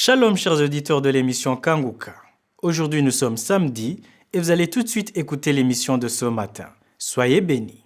Shalom chers auditeurs de l'émission Kanguka. Aujourd'hui nous sommes samedi et vous allez tout de suite écouter l'émission de ce matin. Soyez bénis.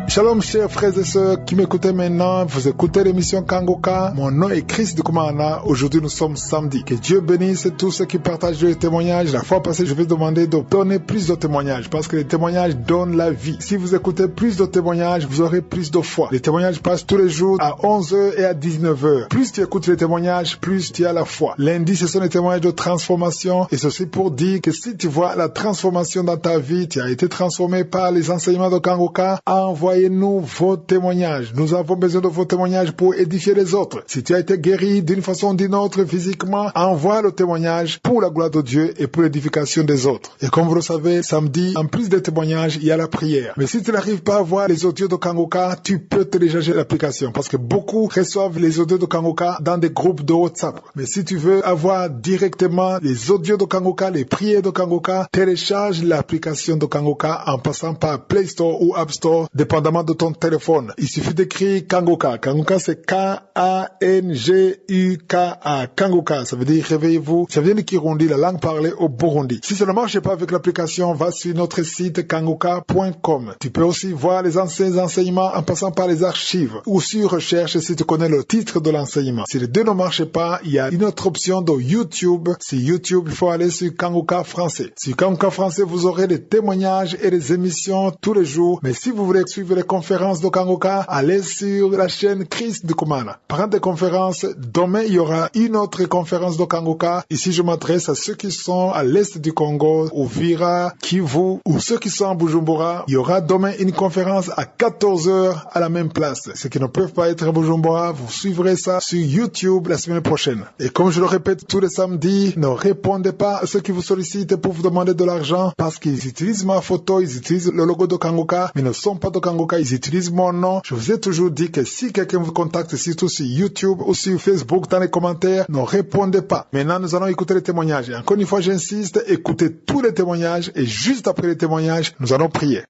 Shalom chers frères et sœurs qui m'écoutez maintenant, vous écoutez l'émission Kangoka. Mon nom est Chris de Kumana. Aujourd'hui nous sommes samedi. Que Dieu bénisse tous ceux qui partagent les témoignages. La fois passée je vais demander de donner plus de témoignages parce que les témoignages donnent la vie. Si vous écoutez plus de témoignages, vous aurez plus de foi. Les témoignages passent tous les jours à 11h et à 19h. Plus tu écoutes les témoignages, plus tu as la foi. Lundi ce sont les témoignages de transformation et ceci pour dire que si tu vois la transformation dans ta vie, tu as été transformé par les enseignements de Kangoka, envoyez-nous vos témoignages. Nous avons besoin de vos témoignages pour édifier les autres. Si tu as été guéri d'une façon ou d'une autre physiquement, envoie le témoignage pour la gloire de Dieu et pour l'édification des autres. Et comme vous le savez, samedi, en plus des témoignages, il y a la prière. Mais si tu n'arrives pas à voir les audios de Kangoka, tu peux télécharger l'application parce que beaucoup reçoivent les audios de Kangoka dans des groupes de WhatsApp. Mais si tu veux avoir directement les audios de Kangoka, les prières de Kangoka, télécharge l'application de Kangoka en passant par Play Store ou App Store, dépendamment de ton téléphone. Il suffit d'écrire Kangoka. Kangoka, c'est K-A-N-G-U-K-A. Kangoka, ça veut dire réveillez-vous. Ça vient de Kirundi, la langue parlée au Burundi. Si ça ne marche pas avec l'application, va sur notre site kangoka.com. Tu peux aussi voir les anciens enseignements en passant par les archives ou sur recherche si tu connais le titre de l'enseignement. Si les deux ne marchent pas, il y a une autre option de YouTube. Sur YouTube, il faut aller sur Kangoka français. Sur Kangoka français, vous aurez des témoignages et des émissions tous les jours. Mais si vous voulez suivre les conférences de Kangoka, allez sur la chaîne Chris de Kumana. Parlant des conférences, demain il y aura une autre conférence de Kangoka. Ici je m'adresse à ceux qui sont à l'est du Congo, Uvira, Kivu ou ceux qui sont à Bujumbura. Il y aura demain une conférence à 14h à la même place. Ceux qui ne peuvent pas être à Bujumbura, vous suivrez ça sur YouTube la semaine prochaine. Et comme je le répète tous les samedis, ne répondez pas à ceux qui vous sollicitent pour vous demander de l'argent parce qu'ils utilisent ma photo, ils utilisent le logo de Kangoka, mais ne sont pas de Kangoka, ils utilisent mon nom. Je vous ai toujours dit que si quelqu'un vous contacte, surtout sur YouTube ou sur Facebook, dans les commentaires, ne répondez pas. Maintenant, nous allons écouter les témoignages. Et encore une fois, j'insiste, écoutez tous les témoignages et juste après les témoignages, nous allons prier.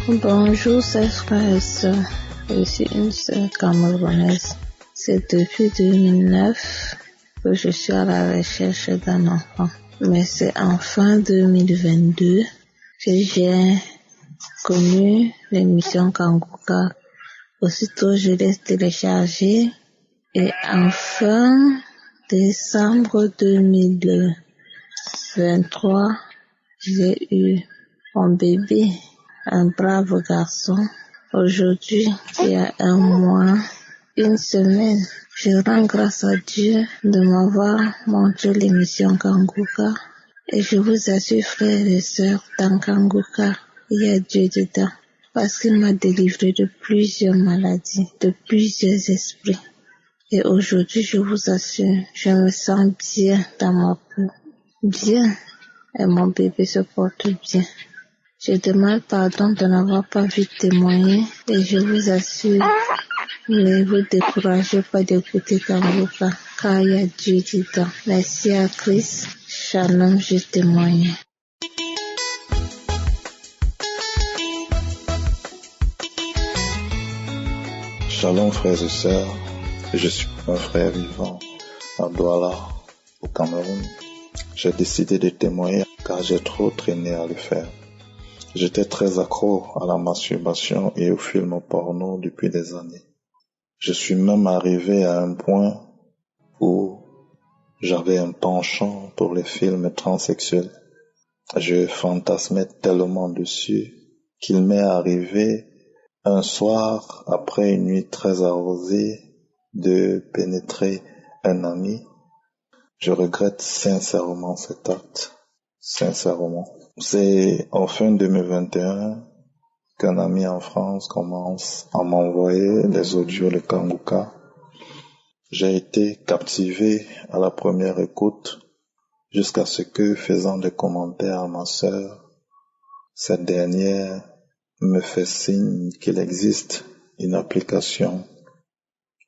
Bonjour, chers frères et sœurs. Je suis une sœur camerounaise. C'est depuis 2009 que je suis à la recherche d'un enfant. Mais c'est en fin 2022 que j'ai connu l'émission Kangoka. Aussitôt, je l'ai téléchargée et en fin décembre 2023, j'ai eu mon bébé, un brave garçon. Aujourd'hui, il y a un mois, une semaine, je rends grâce à Dieu de m'avoir montré l'émission Kangoka. Et je vous assure, frères et sœurs, dans Kangoka, il y a Dieu dedans. Parce qu'il m'a délivré de plusieurs maladies, de plusieurs esprits. Et aujourd'hui, je vous assure, je me sens bien dans ma peau. Bien. Et mon bébé se porte bien. Je demande pardon de n'avoir pas vu témoigner. Et je vous assure, ne vous découragez pas d'écouter Kangoka, car il y a Dieu dedans. Merci à Christ. Shalom, je témoigne. Shalom frères et sœurs, je suis un frère vivant à Douala, au Cameroun. J'ai décidé de témoigner car j'ai trop traîné à le faire. J'étais très accro à la masturbation et aux films porno depuis des années. Je suis même arrivé à un point où j'avais un penchant pour les films transsexuels. Je fantasmais tellement dessus qu'il m'est arrivé un soir, après une nuit très arrosée, de pénétrer un ami. Je regrette sincèrement cet acte. Sincèrement. C'est en fin 2021 qu'un ami en France commence à m'envoyer les audios de Kangoka. J'ai été captivé à la première écoute jusqu'à ce que, faisant des commentaires à ma sœur, cette dernière me fait signe qu'il existe une application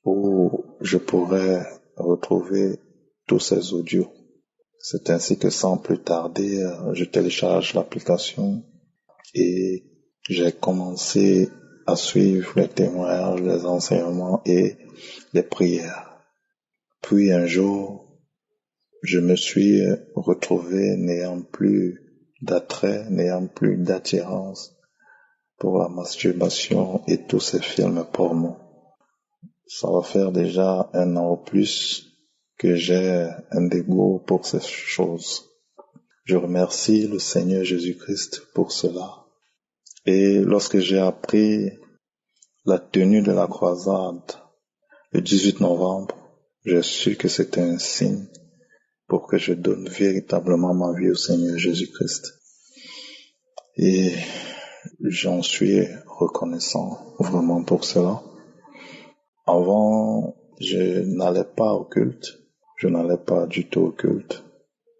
où je pourrais retrouver tous ces audios. C'est ainsi que sans plus tarder, je télécharge l'application et j'ai commencé à suivre les témoignages, les enseignements et les prières. Puis un jour, je me suis retrouvé n'ayant plus d'attrait, n'ayant plus d'attirance pour la masturbation et tous ces films porno. Ça va faire déjà 1 an ou plus que j'ai un dégoût pour ces choses. Je remercie le Seigneur Jésus-Christ pour cela. Et lorsque j'ai appris la tenue de la croisade le 18 novembre, j'ai su que c'était un signe pour que je donne véritablement ma vie au Seigneur Jésus-Christ. Et j'en suis reconnaissant vraiment pour cela. Avant, je n'allais pas au culte. Je n'allais pas du tout au culte.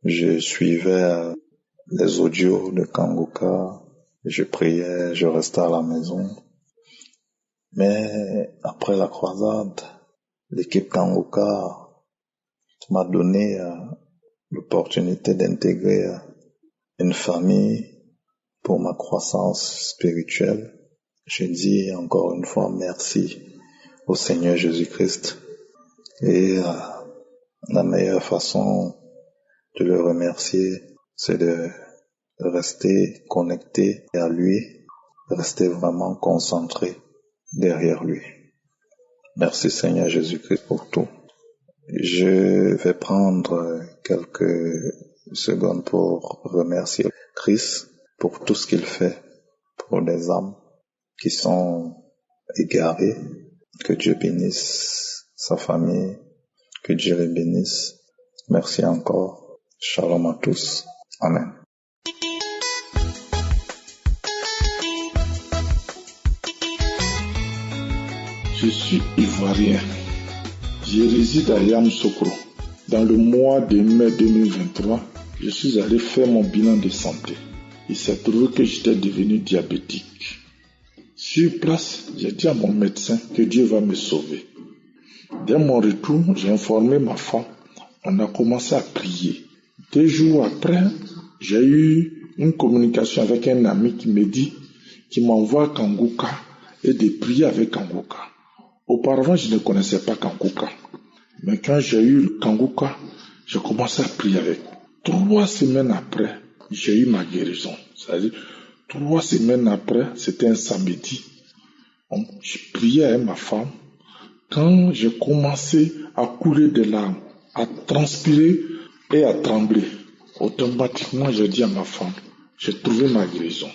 Je suivais les audios de Kanguka. Je priais, je restais à la maison. Mais après la croisade, l'équipe Kanguka m'a donné l'opportunité d'intégrer une famille pour ma croissance spirituelle. Je dis encore une fois merci au Seigneur Jésus-Christ. Et la meilleure façon de le remercier, c'est de rester connecté à lui, rester vraiment concentré derrière lui. Merci Seigneur Jésus-Christ pour tout. Je vais prendre quelques secondes pour remercier Christ pour tout ce qu'il fait pour les âmes qui sont égarées. Que Dieu bénisse sa famille, que Dieu les bénisse. Merci encore. Shalom à tous. Amen. Je suis ivoirien. Je réside à Yamoussoukro. Dans le mois de mai 2023, je suis allé faire mon bilan de santé. Il s'est trouvé que j'étais devenu diabétique. Sur place, j'ai dit à mon médecin que Dieu va me sauver. Dès mon retour, j'ai informé ma femme. On a commencé à prier. 2 jours après, j'ai eu une communication avec un ami qui me dit qu'il m'envoie Kanguka et de prier avec Kanguka. Auparavant, je ne connaissais pas Kanguka. Mais quand j'ai eu Kanguka, j'ai commencé à prier avec. 3 semaines après, j'ai eu ma guérison. C'est-à-dire, 3 semaines après, c'était un samedi. Je priais avec ma femme. Quand j'ai commencé à couler des larmes, à transpirer et à trembler, automatiquement, j'ai dit à ma femme, j'ai trouvé ma guérison.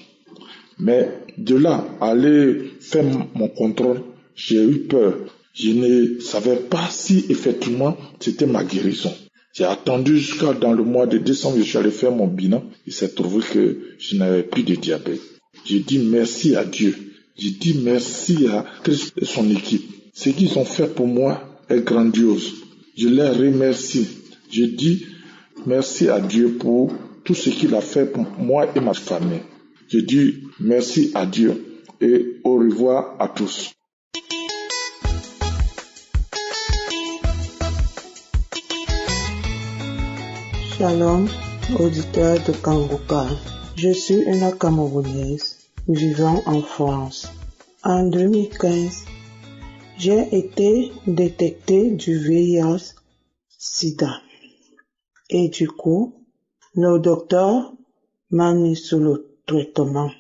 Mais de là, aller faire mon contrôle, j'ai eu peur. Je ne savais pas si effectivement c'était ma guérison. J'ai attendu jusqu'à dans le mois de décembre, je suis allé faire mon bilan. Il s'est trouvé que je n'avais plus de diabète. J'ai dit merci à Dieu. J'ai dit merci à Christ et son équipe. Ce qu'ils ont fait pour moi est grandiose. Je les remercie. Je dis merci à Dieu pour tout ce qu'il a fait pour moi et ma famille. Je dis merci à Dieu et au revoir à tous. Shalom, auditeur de Kanguka. Je suis une Camerounaise vivant en France. En 2015, j'ai été détectée du VIH/SIDA. Et du coup, le docteur m'a mis sous le traitement.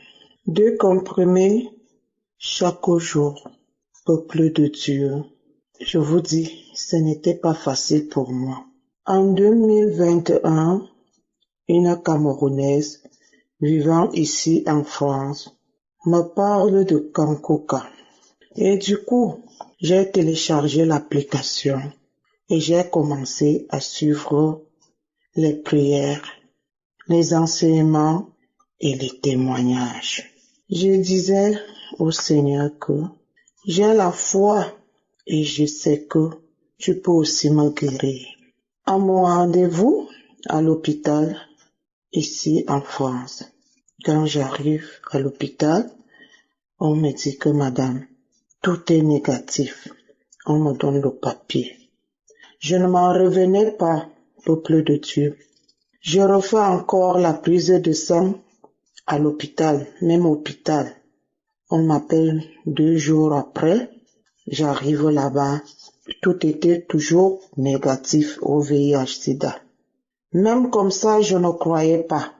2 comprimés chaque jour. Peuple de Dieu. Je vous dis, ce n'était pas facile pour moi. En 2021, une Camerounaise vivant ici en France me parle de Kanguka. Et du coup, j'ai téléchargé l'application et j'ai commencé à suivre les prières, les enseignements et les témoignages. Je disais au Seigneur que j'ai la foi et je sais que tu peux aussi me guérir. À mon rendez-vous à l'hôpital, ici en France, quand j'arrive à l'hôpital, on me dit que madame, tout est négatif. On me donne le papier. Je ne m'en revenais pas, peuple de Dieu. Je refais encore la prise de sang à l'hôpital, même hôpital. On m'appelle 2 jours après, j'arrive là-bas. Tout était toujours négatif au VIH-Sida. Même comme ça, je ne croyais pas.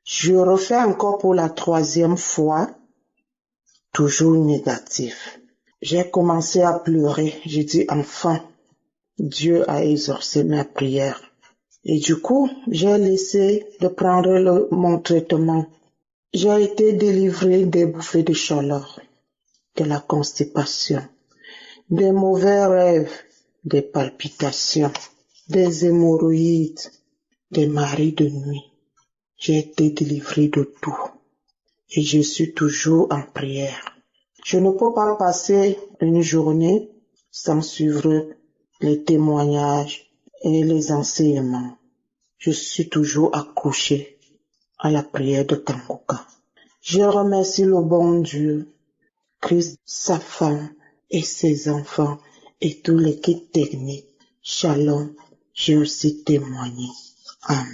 Je refais encore pour la 3e fois, toujours négatif. J'ai commencé à pleurer. J'ai dit, enfin, Dieu a exaucé ma prière. Et du coup, j'ai laissé de prendre mon traitement. J'ai été délivré des bouffées de chaleur, de la constipation, des mauvais rêves, des palpitations, des hémorroïdes, des marées de nuit. J'ai été délivré de tout. Et je suis toujours en prière. Je ne peux pas passer une journée sans suivre les témoignages et les enseignements. Je suis toujours accroché à la prière de Kanguka. Je remercie le bon Dieu, Christ, sa femme et ses enfants et toute l'équipe technique. Shalom, j'ai aussi témoigné. Amen.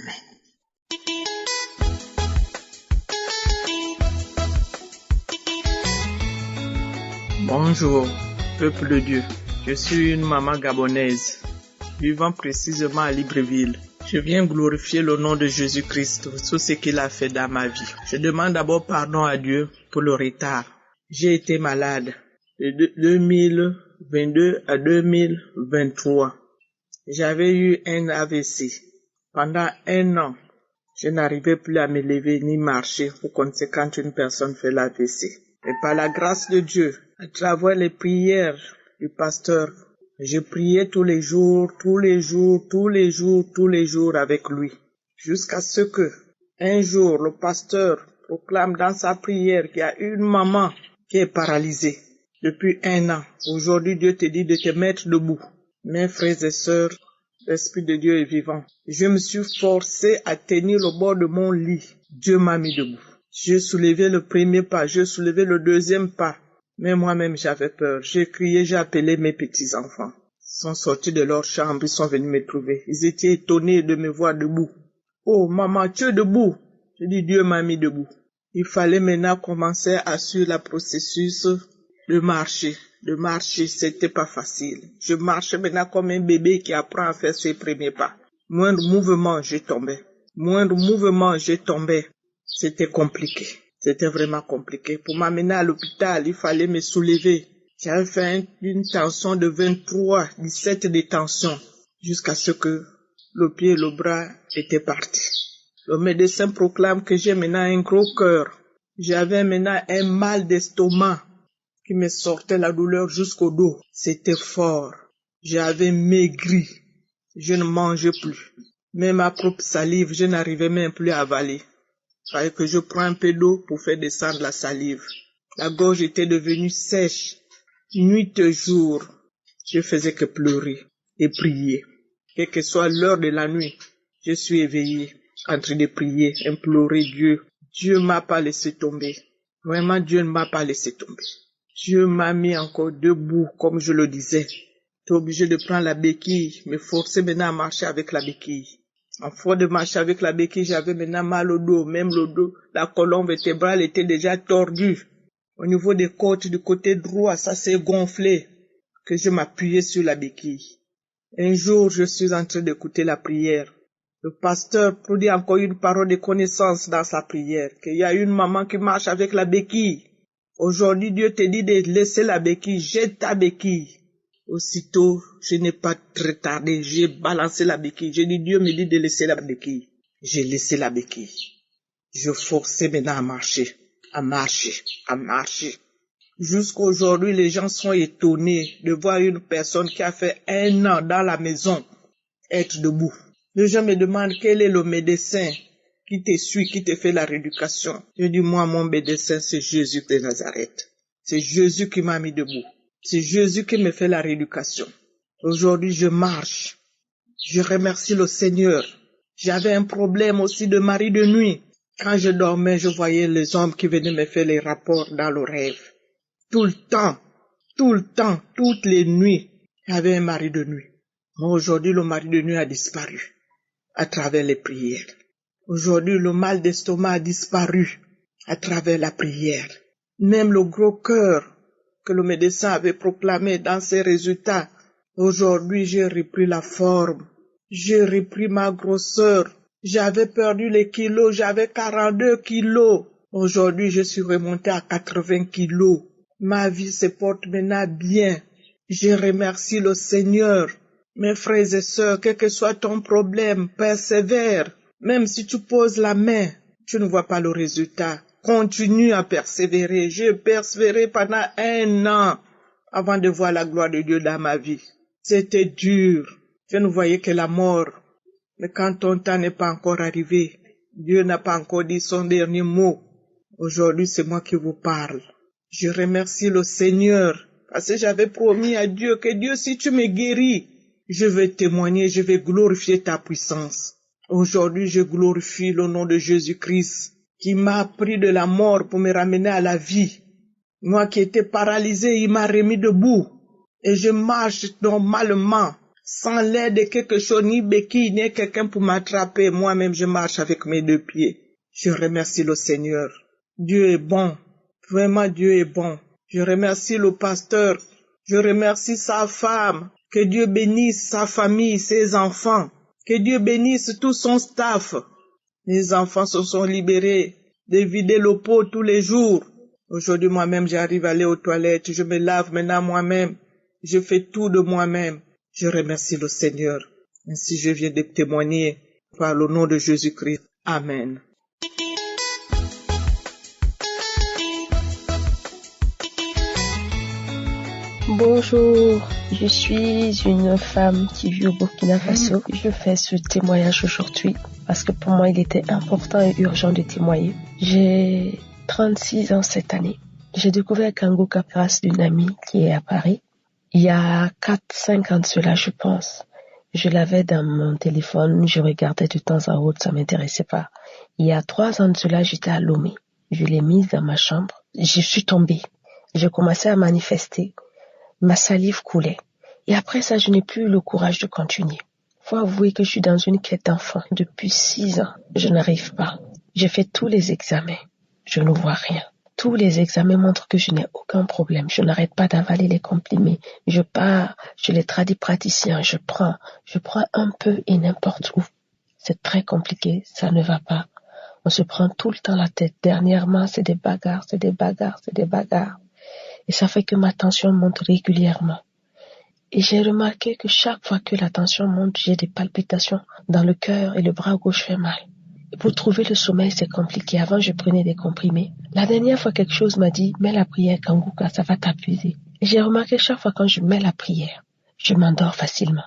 Bonjour, peuple de Dieu. Je suis une maman gabonaise, vivant précisément à Libreville. Je viens glorifier le nom de Jésus-Christ pour tout ce qu'il a fait dans ma vie. Je demande d'abord pardon à Dieu pour le retard. J'ai été malade de 2022 à 2023. J'avais eu un AVC. Pendant 1 an, je n'arrivais plus à me lever ni marcher. Pour conséquent, une personne fait l'AVC. Et par la grâce de Dieu, à travers les prières du pasteur, je priais tous les jours avec lui. Jusqu'à ce que, un jour, le pasteur proclame dans sa prière qu'il y a une maman qui est paralysée depuis 1 an. Aujourd'hui, Dieu te dit de te mettre debout. Mes frères et sœurs, l'Esprit de Dieu est vivant. Je me suis forcé à tenir le bord de mon lit. Dieu m'a mis debout. J'ai soulevé le premier pas, j'ai soulevé le 2e pas. Mais moi-même, j'avais peur. J'ai crié, j'ai appelé mes petits-enfants. Ils sont sortis de leur chambre, ils sont venus me trouver. Ils étaient étonnés de me voir debout. Oh, maman, tu es debout. J'ai dit, Dieu m'a mis debout. Il fallait maintenant commencer à suivre le processus de marcher. De marcher, c'était pas facile. Je marchais maintenant comme un bébé qui apprend à faire ses premiers pas. Moindre mouvement, j'ai tombé. Moindre mouvement, j'ai tombé. C'était compliqué. C'était vraiment compliqué. Pour m'amener à l'hôpital, il fallait me soulever. J'avais fait une tension de 23, 17 de tension, jusqu'à ce que le pied et le bras étaient partis. Le médecin proclame que j'ai maintenant un gros cœur. J'avais maintenant un mal d'estomac qui me sortait la douleur jusqu'au dos. C'était fort. J'avais maigri. Je ne mangeais plus. Même ma propre salive, je n'arrivais même plus à avaler. Il fallait que je prenne un peu d'eau pour faire descendre la salive. La gorge était devenue sèche. Nuit et jour, je faisais que pleurer et prier. Quelle que soit l'heure de la nuit, je suis éveillé, en train de prier, implorer Dieu. Dieu m'a pas laissé tomber. Vraiment, Dieu ne m'a pas laissé tomber. Dieu m'a mis encore debout, comme je le disais. J'étais obligé de prendre la béquille, me forcer maintenant à marcher avec la béquille. En force de marcher avec la béquille, j'avais maintenant mal au dos, même le dos, la colonne vertébrale était déjà tordue. Au niveau des côtes du côté droit, ça s'est gonflé, que je m'appuyais sur la béquille. Un jour, je suis en train d'écouter la prière. Le pasteur produit encore une parole de connaissance dans sa prière, qu'il y a une maman qui marche avec la béquille. Aujourd'hui, Dieu te dit de laisser la béquille, jette ta béquille. Aussitôt, je n'ai pas très tardé, j'ai balancé la béquille. J'ai dit, Dieu me dit de laisser la béquille. J'ai laissé la béquille. Je forçais maintenant à marcher. Jusqu'à aujourd'hui, les gens sont étonnés de voir une personne qui a fait 1 an dans la maison être debout. Les gens me demandent quel est le médecin qui te suit, qui te fait la rééducation. Je dis, moi, mon médecin, c'est Jésus de Nazareth. C'est Jésus qui m'a mis debout. C'est Jésus qui me fait la rééducation. Aujourd'hui, je marche. Je remercie le Seigneur. J'avais un problème aussi de mari de nuit. Quand je dormais, je voyais les hommes qui venaient me faire les rapports dans le rêve. Tout le temps, toutes les nuits, il y avait un mari de nuit. Mais aujourd'hui, le mari de nuit a disparu à travers les prières. Aujourd'hui, le mal d'estomac a disparu à travers la prière. Même le gros cœur que le médecin avait proclamé dans ses résultats, aujourd'hui j'ai repris la forme. J'ai repris ma grosseur. J'avais perdu les kilos, j'avais 42 kilos. Aujourd'hui, je suis remontée à 80 kilos. Ma vie se porte maintenant bien. Je remercie le Seigneur. Mes frères et sœurs, quel que soit ton problème, persévère. Même si tu poses la main, tu ne vois pas le résultat. Continue à persévérer. J'ai persévéré pendant 1 an avant de voir la gloire de Dieu dans ma vie. C'était dur. Je ne voyais que la mort. Mais quand ton temps n'est pas encore arrivé, Dieu n'a pas encore dit son dernier mot. Aujourd'hui, c'est moi qui vous parle. Je remercie le Seigneur parce que j'avais promis à Dieu que Dieu, si tu me guéris, je vais témoigner, je vais glorifier ta puissance. Aujourd'hui, je glorifie le nom de Jésus-Christ qui m'a pris de la mort pour me ramener à la vie. Moi qui étais paralysé, il m'a remis debout et je marche normalement. Sans l'aide de quelque chose, ni béquille, ni quelqu'un pour m'attraper. Moi-même, je marche avec mes 2 pieds. Je remercie le Seigneur. Dieu est bon. Vraiment, Dieu est bon. Je remercie le pasteur. Je remercie sa femme. Que Dieu bénisse sa famille, ses enfants. Que Dieu bénisse tout son staff. Les enfants se sont libérés de vider le pot tous les jours. Aujourd'hui, moi-même, j'arrive à aller aux toilettes. Je me lave maintenant moi-même. Je fais tout de moi-même. Je remercie le Seigneur. Ainsi, je viens de témoigner par le nom de Jésus-Christ. Amen. Bonjour, je suis une femme qui vit au Burkina Faso. Je fais ce témoignage aujourd'hui parce que pour moi, il était important et urgent de témoigner. J'ai 36 ans cette année. J'ai découvert Kanguka grâce d'une amie qui est à Paris. Il y a 4-5 ans de cela, je pense. Je l'avais dans mon téléphone, je regardais de temps à autre, ça m'intéressait pas. Il y a 3 ans de cela, j'étais à Lomé. Je l'ai mise dans ma chambre. Je suis tombée. J'ai commencé à manifester. Ma salive coulait. Et après ça, je n'ai plus eu le courage de continuer. Faut avouer que je suis dans une quête d'enfant. Depuis 6 ans, je n'arrive pas. J'ai fait tous les examens. Je ne vois rien. Tous les examens montrent que je n'ai aucun problème. Je n'arrête pas d'avaler les comprimés. Je pars chez les tradipraticiens. Je prends un peu et n'importe où. C'est très compliqué. Ça ne va pas. On se prend tout le temps la tête. Dernièrement, c'est des bagarres. Et ça fait que ma tension monte régulièrement. Et j'ai remarqué que chaque fois que la tension monte, j'ai des palpitations dans le cœur et le bras gauche fait mal. Et pour trouver le sommeil, c'est compliqué. Avant, je prenais des comprimés. La dernière fois, quelque chose m'a dit, mets la prière, Kanguka, ça va t'apaiser. Et j'ai remarqué chaque fois quand je mets la prière, je m'endors facilement.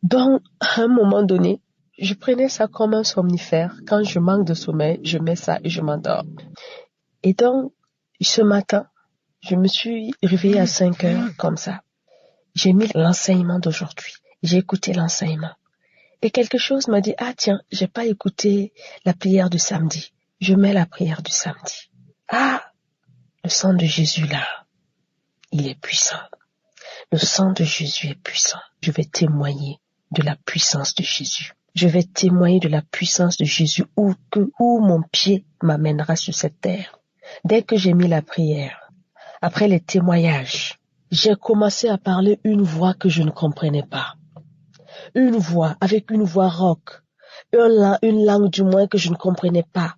Donc, à un moment donné, je prenais ça comme un somnifère. Quand je manque de sommeil, je mets ça et je m'endors. Et donc, ce matin, je me suis réveillée à 5 heures comme ça. J'ai mis l'enseignement d'aujourd'hui. J'ai écouté l'enseignement. Et quelque chose m'a dit, ah tiens, j'ai pas écouté la prière du samedi. Je mets la prière du samedi. Ah, le sang de Jésus là, il est puissant. Le sang de Jésus est puissant. Je vais témoigner de la puissance de Jésus. Je vais témoigner de la puissance de Jésus où mon pied m'amènera sur cette terre. Dès que j'ai mis la prière, après les témoignages, j'ai commencé à parler une voix que je ne comprenais pas. Une voix, avec une voix rauque. Une langue du moins que je ne comprenais pas.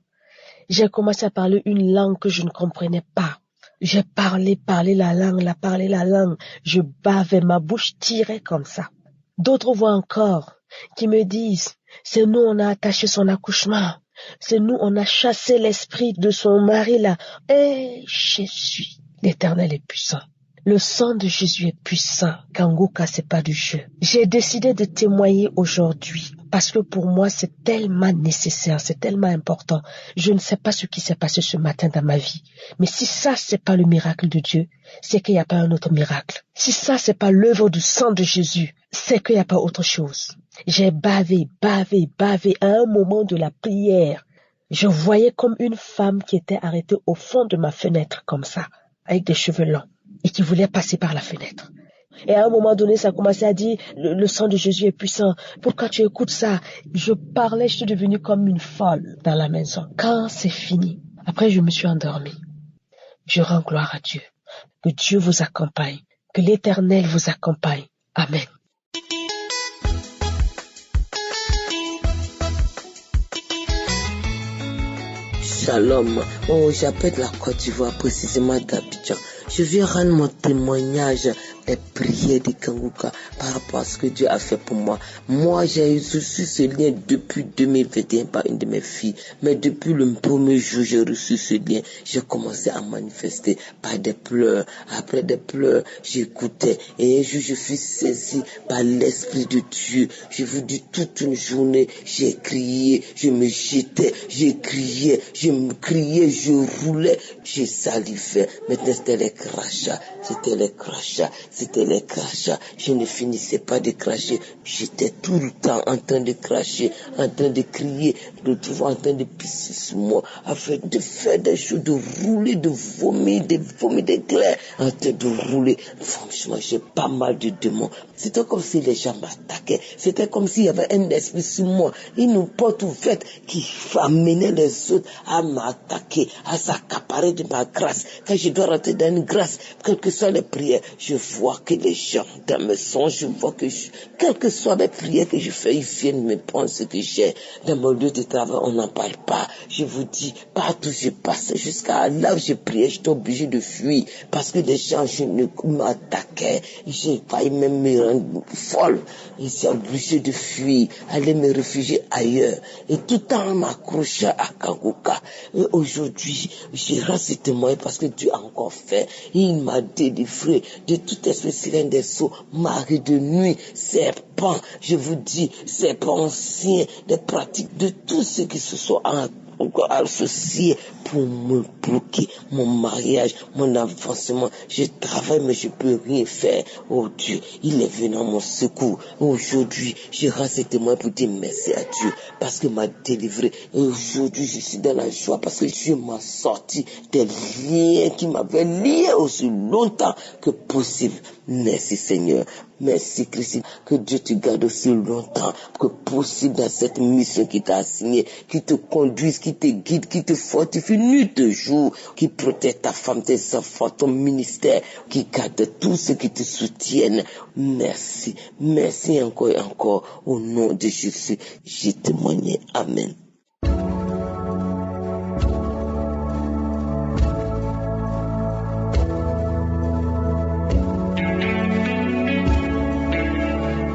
J'ai commencé à parler une langue que je ne comprenais pas. J'ai parlé la langue. Je bavais, ma bouche tirait comme ça. D'autres voix encore qui me disent, c'est nous on a attaché son accouchement. C'est nous on a chassé l'esprit de son mari là. Et Jésus, l'Éternel est puissant. Le sang de Jésus est puissant. Kanguka, c'est pas du jeu. J'ai décidé de témoigner aujourd'hui parce que pour moi, c'est tellement nécessaire, c'est tellement important. Je ne sais pas ce qui s'est passé ce matin dans ma vie. Mais si ça, c'est pas le miracle de Dieu, c'est qu'il n'y a pas un autre miracle. Si ça, c'est pas l'œuvre du sang de Jésus, c'est qu'il n'y a pas autre chose. J'ai bavé. À un moment de la prière, je voyais comme une femme qui était arrêtée au fond de ma fenêtre comme ça, avec des cheveux longs. Et qui voulait passer par la fenêtre. Et à un moment donné, ça a commencé à dire, le sang de Jésus est puissant. Pourquoi tu écoutes ça? Je parlais, je suis devenue comme une folle dans la maison. Quand c'est fini, après je me suis endormie. Je rends gloire à Dieu. Que Dieu vous accompagne. Que l'Éternel vous accompagne. Amen. Shalom. J'appelle de la Côte d'Ivoire, précisément d'Abidjan. Je viens rendre mon témoignage des prières de Kanguka par rapport à ce que Dieu a fait pour moi. Moi, j'ai reçu ce lien depuis 2021 par une de mes filles. Mais depuis le premier jour, j'ai reçu ce lien. J'ai commencé à manifester par des pleurs. Après des pleurs, j'écoutais. Et un jour, je suis saisi par l'Esprit de Dieu. Je vous dis, toute une journée, j'ai crié, je me jetais, j'ai crié, je me criais, je roulais, je salivais. Maintenant, c'était les crachats. Je ne finissais pas de cracher. J'étais tout le temps en train de cracher, en train de crier, de trouver en train de pisser sur moi, afin de faire des choses, de rouler, de vomir d'éclairs, en train de rouler. Franchement, j'ai pas mal de démons. C'était comme si les gens m'attaquaient. C'était comme s'il y avait un esprit sur moi, une porte ouverte qui amenait les autres à m'attaquer, à s'accaparer de ma grâce. Quand je dois rentrer dans une grâce, quelles que soient les prières, je vois que les gens, dans mes songes, je vois que quelles que soient les prières que je fais, ils viennent me prendre ce que j'ai. Dans mon lieu de travail, on n'en parle pas. Je vous dis, partout je passe, jusqu'à là où je priais, j'étais obligé de fuir, parce que les gens, m'attaquaient. J'ai failli même me rendre folle. J'étais obligé de fuir, aller me réfugier ailleurs. Et tout en m'accrochant à Kanguka. Et aujourd'hui, je rends ce témoin parce que Dieu a encore fait. Il m'a délivré de tout esprit sirène des sceaux, mari de nuit, serpent, je vous dis, serpent ancien, des pratiques de tout ce qui se soit encore associé pour me bloquer mon mariage, mon avancement. Je travaille mais je peux rien faire. Oh Dieu, il est venu à mon secours. Aujourd'hui, je rends ce témoin pour dire merci à Dieu parce qu'il m'a délivré. Et aujourd'hui, je suis dans la joie parce que Dieu m'a sorti des liens qui m'avaient lié aussi longtemps que possible. Merci Seigneur. Merci Christ. Que Dieu te garde aussi longtemps que possible dans cette mission qui t'a assignée, qui te conduise, qui te guide, qui te fortifie nuit et jour, qui protège ta femme, tes enfants, ton ministère, qui garde tous ceux qui te soutiennent. Merci. Merci encore et encore. Au nom de Jésus, j'ai témoigné. Amen.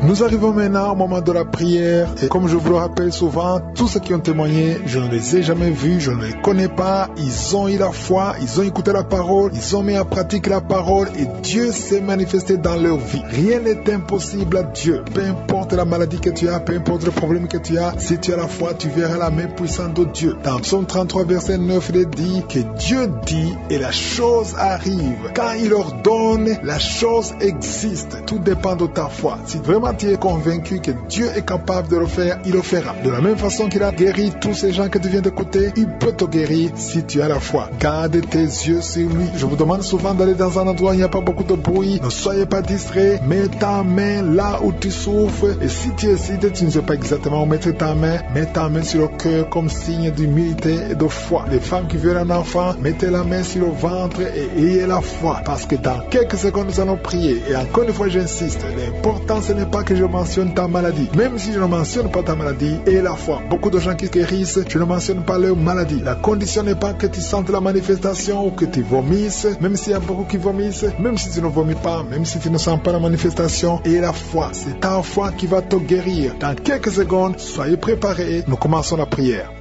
Nous arrivons maintenant au moment de la prière et comme je vous le rappelle souvent, tous ceux qui ont témoigné, je ne les ai jamais vus, je ne les connais pas, ils ont eu la foi, ils ont écouté la parole, ils ont mis en pratique la parole et Dieu s'est manifesté dans leur vie. Rien n'est impossible à Dieu, peu importe la maladie que tu as, peu importe le problème que tu as, si tu as la foi, tu verras la main puissante de Dieu. Dans Psaume 33 verset 9, il est dit que Dieu dit et la chose arrive. Quand il ordonne, la chose existe. Tout dépend de ta foi. Si vraiment tu es convaincu que Dieu est capable de le faire, il le fera. De la même façon qu'il a guéri tous ces gens que tu viens d'écouter, il peut te guérir si tu as la foi. Garde tes yeux sur lui. Je vous demande souvent d'aller dans un endroit où il n'y a pas beaucoup de bruit. Ne soyez pas distrait. Mets ta main là où tu souffres. Et si tu hésites, tu ne sais pas exactement où mettre ta main, mets ta main sur le cœur comme signe d'humilité et de foi. Les femmes qui veulent un enfant, mettez la main sur le ventre et ayez la foi. Parce que dans quelques secondes, nous allons prier. Et encore une fois, j'insiste, l'important ce n'est pas que je mentionne ta maladie. Même si je ne mentionne pas ta maladie, et la foi. Beaucoup de gens qui guérissent, je ne mentionne pas leur maladie. La condition n'est pas que tu sentes la manifestation ou que tu vomisses. Même s'il y a beaucoup qui vomissent, même si tu ne vomis pas, même si tu ne sens pas la manifestation, et la foi. C'est ta foi qui va te guérir. Dans quelques secondes, soyez préparés. Nous commençons la prière.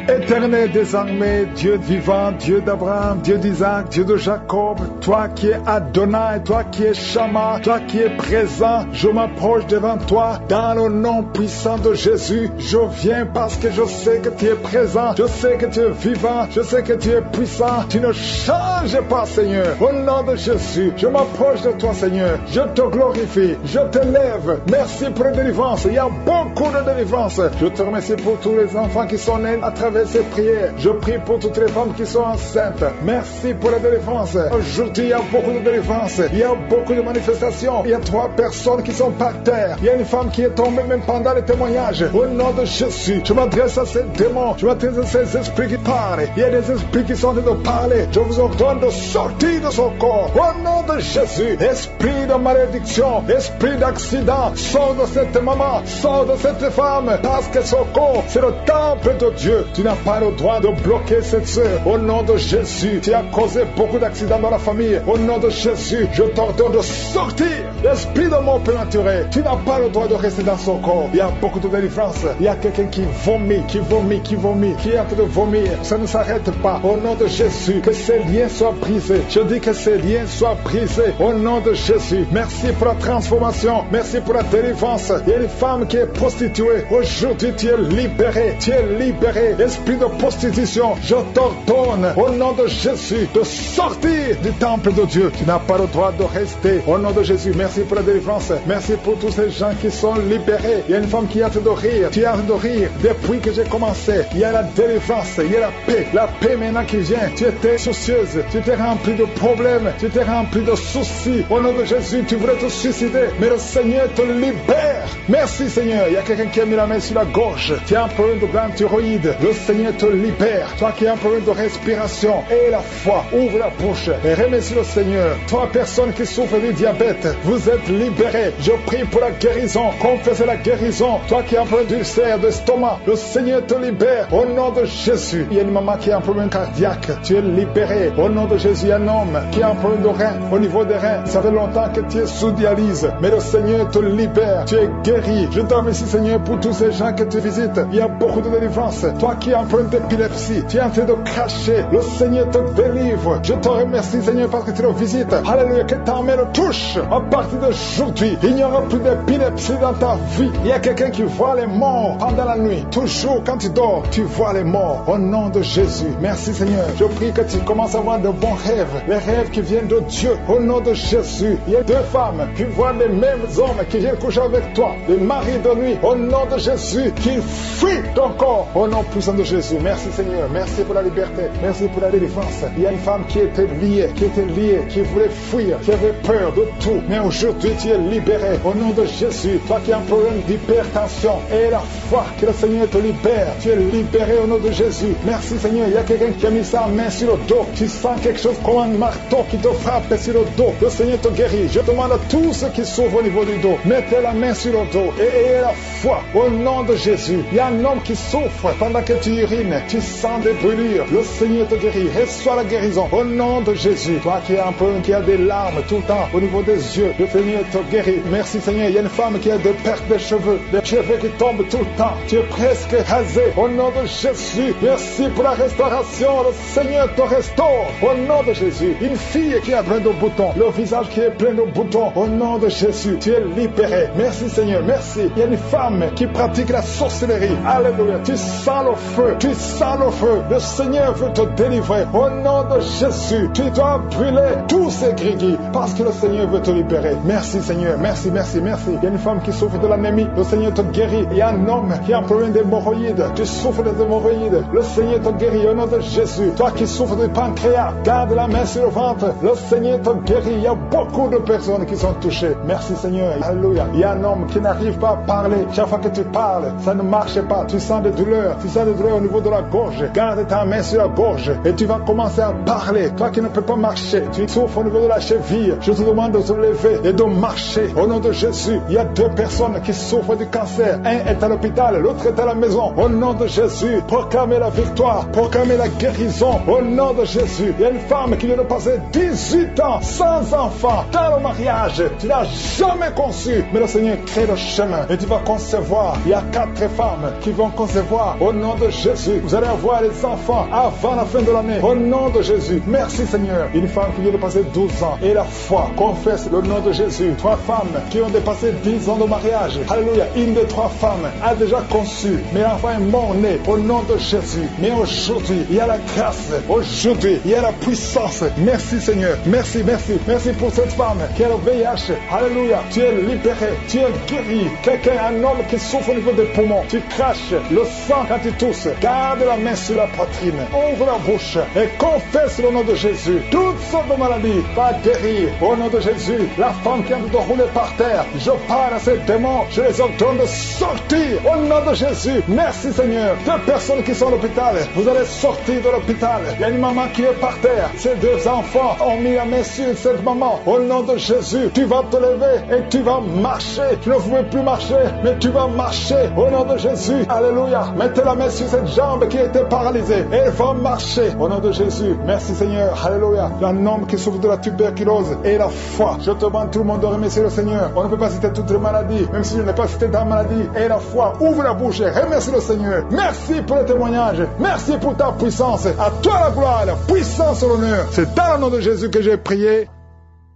Éternel désormais, Dieu vivant, Dieu d'Abraham, Dieu d'Isaac, Dieu de Jacob, toi qui es Adonai, toi qui es Shama, toi qui es présent, je m'approche devant toi dans le nom puissant de Jésus. Je viens parce que je sais que tu es présent, je sais que tu es vivant, je sais que tu es puissant. Tu ne changes pas, Seigneur. Au nom de Jésus, je m'approche de toi, Seigneur. Je te glorifie, je te lève. Merci pour la délivrance. Il y a beaucoup de délivrance. Je te remercie pour tous les enfants qui sont nés à travers avec ces prières. Je prie pour toutes les femmes qui sont enceintes. Merci pour la délivrance. Aujourd'hui, il y a beaucoup de délivrance. Il y a beaucoup de manifestations. Il y a 3 personnes qui sont par terre. Il y a une femme qui est tombée même pendant les témoignages. Au nom de Jésus, je m'adresse à ces démons. Je m'adresse à ces esprits qui parlent. Il y a des esprits qui sont en train de parler. Je vous ordonne de sortir de son corps. Au nom de Jésus, esprit de malédiction, esprit d'accident, sors de cette maman, sors de cette femme, parce que son corps, c'est le temple de Dieu. Tu n'as pas le droit de bloquer cette sœur. Au nom de Jésus, tu as causé beaucoup d'accidents dans la famille. Au nom de Jésus, je t'ordonne de sortir. L'esprit de mort prématuré, tu n'as pas le droit de rester dans son corps. Il y a beaucoup de délivrance. Il y a quelqu'un qui vomit, qui est en train de vomir. Ça ne s'arrête pas. Au nom de Jésus, que ces liens soient brisés. Je dis que ces liens soient brisés. Au nom de Jésus, merci pour la transformation. Merci pour la délivrance. Il y a une femme qui est prostituée. Aujourd'hui, tu es libéré. Tu es libéré. Esprit de prostitution, je t'ordonne, au nom de Jésus, de sortir du temple de Dieu. Tu n'as pas le droit de rester. Au nom de Jésus, merci pour la délivrance. Merci pour tous ces gens qui sont libérés. Il y a une femme qui est en train de rire. Tu es en train de rire depuis que j'ai commencé. Il y a la délivrance, il y a la paix. La paix maintenant qui vient. Tu étais soucieuse. Tu étais rempli de problèmes. Tu étais rempli de soucis. Au nom de Jésus, tu voulais te suicider. Mais le Seigneur te libère. Merci Seigneur. Il y a quelqu'un qui a mis la main sur la gorge. Tu as un problème de glande thyroïde. Le Seigneur te libère. Toi qui as un problème de respiration. Et la foi. Ouvre la bouche. Et remercie le Seigneur. Toi personne qui souffre du diabète. Vous êtes libérés. Je prie pour la guérison. Confessez la guérison. Toi qui as un problème d'ulcère, d'estomac. Le Seigneur te libère. Au nom de Jésus. Il y a une maman qui a un problème cardiaque. Tu es libéré. Au nom de Jésus. Il y a un homme qui a un problème de rein. Au niveau des reins. Ça fait longtemps que tu es sous dialyse. Mais le Seigneur te libère. Tu es guéri. Je te remercie Seigneur pour tous ces gens que tu visites. Il y a beaucoup de délivrance. Toi qui as un problème d'épilepsie. Tu es en train de cracher. Le Seigneur te délivre. Je te remercie Seigneur parce que tu le visites. Alléluia. Que ta main le touche. À partir d'aujourd'hui, il n'y aura plus d'épilepsie dans ta vie. Il y a quelqu'un qui voit les morts pendant la nuit. Toujours quand tu dors, tu vois les morts. Au nom de Jésus. Merci Seigneur. Je prie que tu commences à avoir de bons rêves. Les rêves qui viennent de Dieu. Au nom de Jésus. Il y a 2 femmes qui voient les mêmes hommes qui viennent coucher avec toi. Les maris de nuit. Au nom de Jésus. Qui fuient ton corps. Au nom puissant de Jésus. Merci Seigneur. Merci pour la liberté. Merci pour la délivrance. Il y a une femme qui était liée, qui voulait fuir, qui avait peur de tout. Mais aujourd'hui, tu es libéré. Au nom de Jésus. Toi qui as un problème d'hypertension. Et la foi que le Seigneur te libère. Tu es libéré au nom de Jésus. Merci Seigneur. Il y a quelqu'un qui a mis sa main sur le dos. Tu sens quelque chose comme un marteau qui te frappe sur le dos. Le Seigneur te guérit. Je demande à tous ceux qui souffrent au niveau du dos. Mettez la main sur le dos et ayez la foi au nom de Jésus. Il y a un homme qui souffre pendant que tu urines. Tu sens des brûlures. Le Seigneur te guérit. Reçois la guérison au nom de Jésus. Toi qui as un problème, qui a des larmes tout le temps au niveau des yeux, le Seigneur te guérit. Merci Seigneur. Il y a une femme qui a des pertes de cheveux, des cheveux qui tombent tout le temps. Tu es presque rasé au nom de Jésus. Merci pour la restauration. Le Seigneur te restaure au nom de Jésus. Une fille qui a plein de boutons, le visage qui est plein de boutons, au nom de Jésus. Tu es libéré. Merci Seigneur. Merci. Il y a une femme qui pratique la sorcellerie. Alléluia. Tu sens le feu. Tu sens le feu. Le Seigneur veut te délivrer. Au nom de Jésus. Tu dois brûler tous ces grigis parce que le Seigneur veut te libérer. Merci Seigneur. Merci, merci, merci. Il y a une femme qui souffre de l'anémie. Le Seigneur te guérit. Il y a un homme qui a un problème d'hémorroïdes. Tu souffres des hémorroïdes. Le Seigneur te guérit au nom de Jésus. Toi qui souffres du pancréas, garde la main sur le ventre. Le Seigneur te guérit. Il y a beaucoup de personnes qui sont touchées. Merci Seigneur. Alléluia. Il y a un homme qui n'arrive pas à parler. Chaque fois que tu parles, ça ne marche pas. Tu sens des douleurs. Tu sens des douleurs au niveau de la gorge. Garde ta main sur la gorge et tu vas commencer à parler. Toi qui ne peux pas marcher, tu souffres au niveau de la cheville. Je te demande de te lever et de marcher. Au nom de Jésus, il y a 2 personnes qui souffrent du cancer. Un est à l'hôpital, l'autre est à la maison. Au nom de Jésus, proclamez la victoire, proclamez la guérison. Au nom de Jésus, il y a une femme qui vient de passer 18 ans sans enfant dans le mariage. Tu n'as jamais conçu, mais le Seigneur crée le chemin et tu vas concevoir. Il y a 4 femmes qui vont concevoir. Au nom de Jésus, vous allez avoir les enfants avant la fin de l'année. Au nom de Jésus, merci Seigneur. Une femme qui vient de passer 12 ans et la foi confesse le nom de Jésus. 3 femmes qui ont dépassé 10 ans de mariage. Alléluia. Une des 3 femmes a déjà conçu, mais l'enfant est mort-né au nom de Jésus. Mais aujourd'hui, il y a la grâce. Aujourd'hui, il y a la puissance. Merci Seigneur. Merci, merci. Merci pour cette femme qui a le VIH. Alléluia. Tu es libéré. Tu es guéris. Quelqu'un, un homme qui souffre au niveau des poumons, tu craches le sang quand tu tousses. Garde la main sur la poitrine. Ouvre la bouche et confesse le nom de Jésus. Toutes sortes de maladies, va guérir au nom de Jésus. La femme qui a de rouler par terre, je parle à ces démons, je les ordonne de sortir au nom de Jésus. Merci Seigneur. Deux personnes qui sont à l'hôpital, vous allez sortir de l'hôpital. Il y a une maman qui est par terre. Ces deux enfants ont mis la main sur cette maman. Au nom de Jésus, tu vas te lever et tu vas marcher. Tu ne pouvais plus marcher, mais tu vas marcher au nom de Jésus. Alléluia. Mettez la main sur cette jambe qui était paralysée et elle va marcher au nom de Jésus. Merci Seigneur. Alléluia. Il y a un homme qui souffre de la tuberculose et la foi. Je te demande tout le monde de remercier le Seigneur. On ne peut pas citer toutes les maladies, même si je n'ai pas cité ta maladie. Et la foi, ouvre la bouche et remercie le Seigneur. Merci pour le témoignage. Merci pour ta puissance. À toi la gloire, la puissance et l'honneur. C'est dans le nom de Jésus que j'ai prié.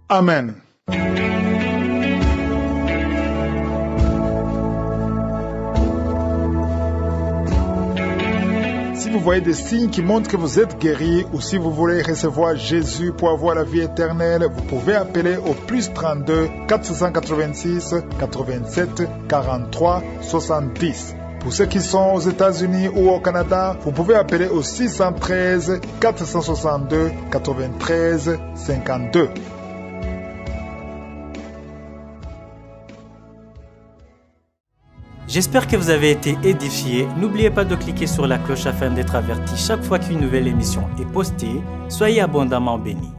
Amen. Si vous voyez des signes qui montrent que vous êtes guéri ou si vous voulez recevoir Jésus pour avoir la vie éternelle, vous pouvez appeler au plus 32 486 87 43 70. Pour ceux qui sont aux États-Unis ou au Canada, vous pouvez appeler au 613 462 93 52. J'espère que vous avez été édifiés. N'oubliez pas de cliquer sur la cloche afin d'être averti chaque fois qu'une nouvelle émission est postée. Soyez abondamment bénis.